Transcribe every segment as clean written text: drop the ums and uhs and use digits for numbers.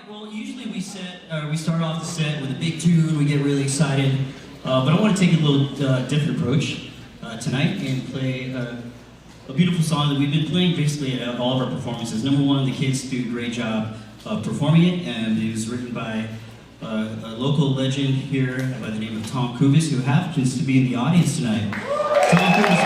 Well, usually we start off the set with a big tune, we get really excited, but I want to take a little different approach tonight and play a beautiful song that we've been playing basically at all of our performances. Number one, the kids do a great job of performing it, and it was written by a local legend here by the name of Tom Kubis, who happens to be in the audience tonight. Tom Kubis,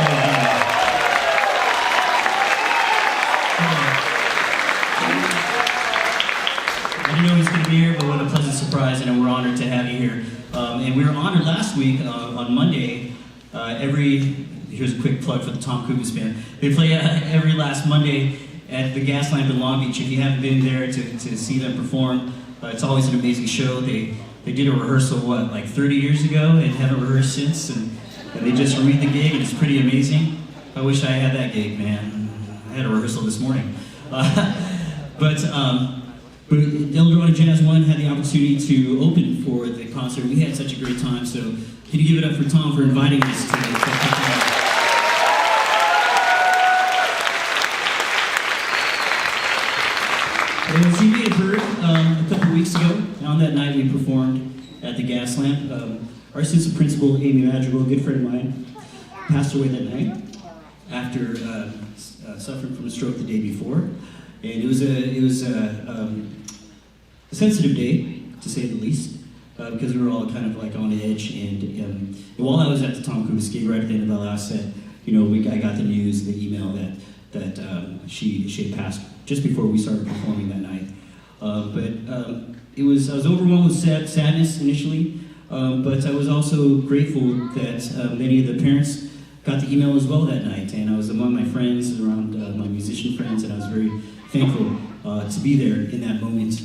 I didn't know he was going to be here, but what a pleasant surprise, and we're honored to have you here. And we were honored last week on Monday. Here's a quick plug for the Tom Kubis Band. They play every last Monday at the Gas Lamp in Long Beach. If you haven't been there to see them perform, it's always an amazing show. They did a rehearsal, like 30 years ago, and haven't rehearsed since, and they just read the gig, and it's pretty amazing. I wish I had that gig, man. I had a rehearsal this morning. But El Dorado Jazz 1 had the opportunity to open for the concert. We had such a great time, so can you give it up for Tom for inviting us to As you may have heard, a couple of weeks ago, on that night we performed at the Gas Lamp. Our assistant principal, Amy Madrigal, a good friend of mine, passed away that night after suffering from a stroke the day before. And it was a sensitive day, to say the least, because we were all kind of like on edge. And while I was at the Tom Kubis gig, right at the end of the last set, I got the news, the email that she had passed just before we started performing that night. I was overwhelmed with sadness initially, but I was also grateful that many of the parents got the email as well that night. And I was among my friends, around my musician friends, and I was very thankful to be there in that moment,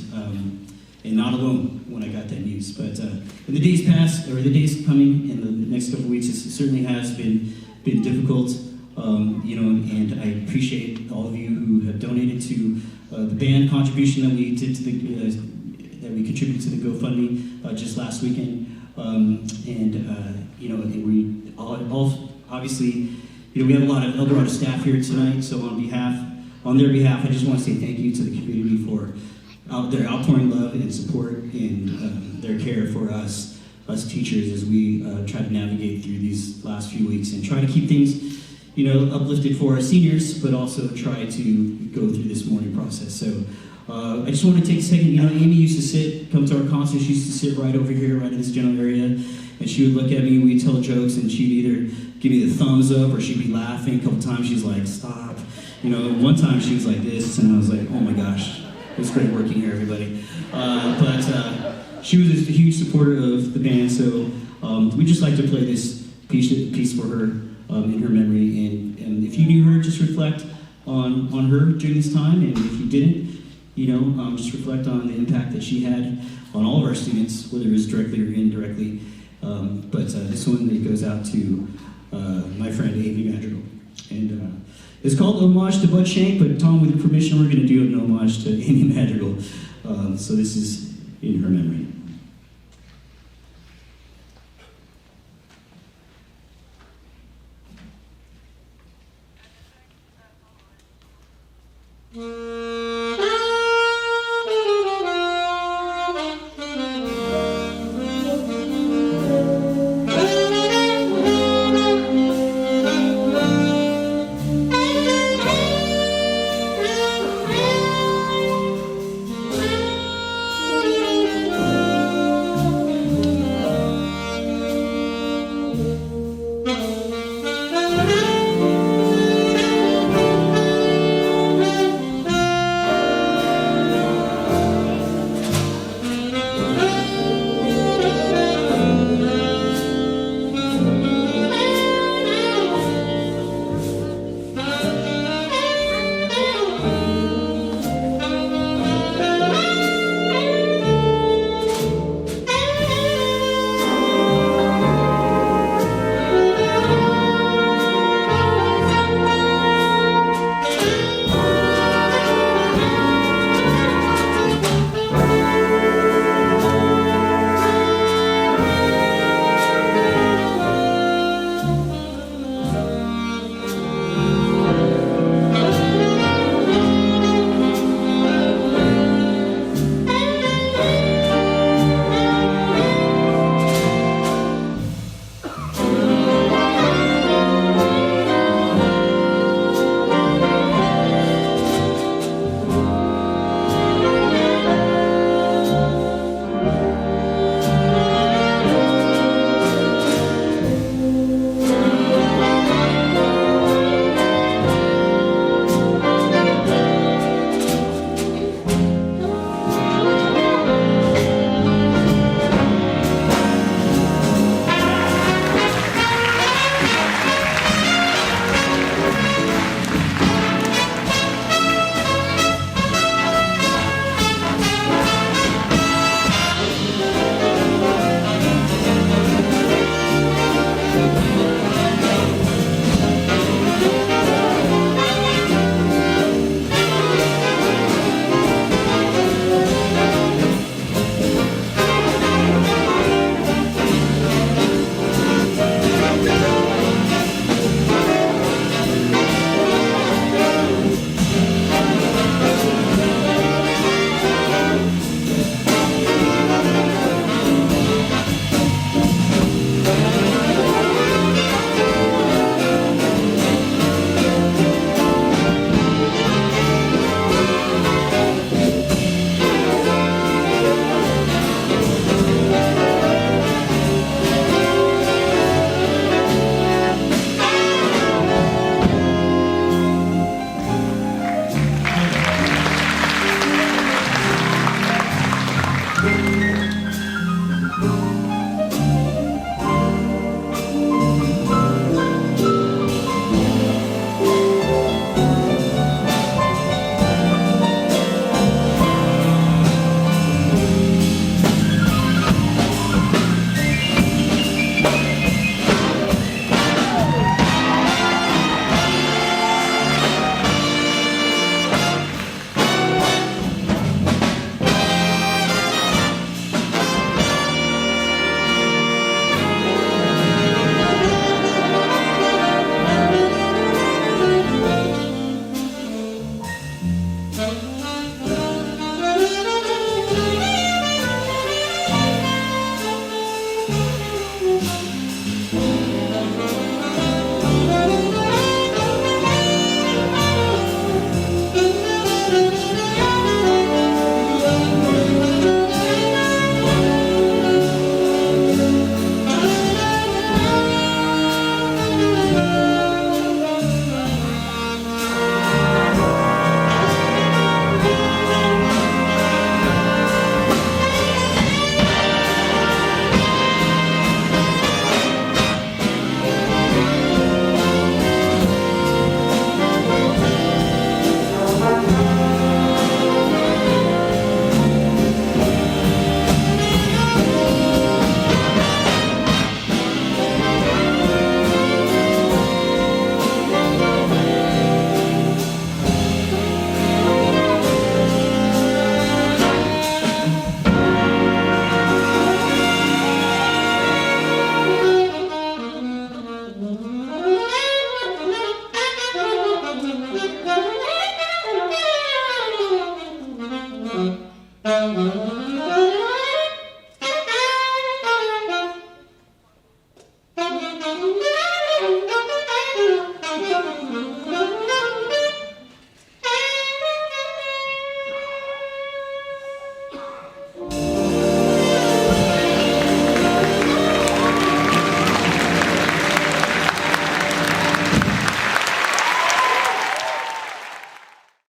and not alone when I got that news. But in the days past, or the days coming in the next couple of weeks, it certainly has been difficult, and I appreciate all of you who have donated to the band contribution that we did to that we contributed to the GoFundMe just last weekend, and we all obviously, we have a lot of El Dorado staff here tonight, so on their behalf, I just want to say thank you to the community for their outpouring love and support and their care for us teachers as we try to navigate through these last few weeks and try to keep things, uplifted for our seniors, but also try to go through this mourning process. So I just want to take a second. Amy used to come to our concerts. She used to sit right over here, right in this general area, and she would look at me, we'd tell jokes, and she'd either give me the thumbs up or she'd be laughing. A couple times she's like, stop. One time she was like this, and I was like, oh my gosh, it was great working here, everybody. But she was a huge supporter of the band, so we'd just like to play this piece for her in her memory. And if you knew her, just reflect on her during this time, and if you didn't, just reflect on the impact that she had on all of our students, whether it was directly or indirectly. But this one that goes out to my friend Amy Madrigal. And it's called Homage to Bud Shank, but Tom, with your permission, we're going to do an homage to Amy Madrigal. So this is in her memory.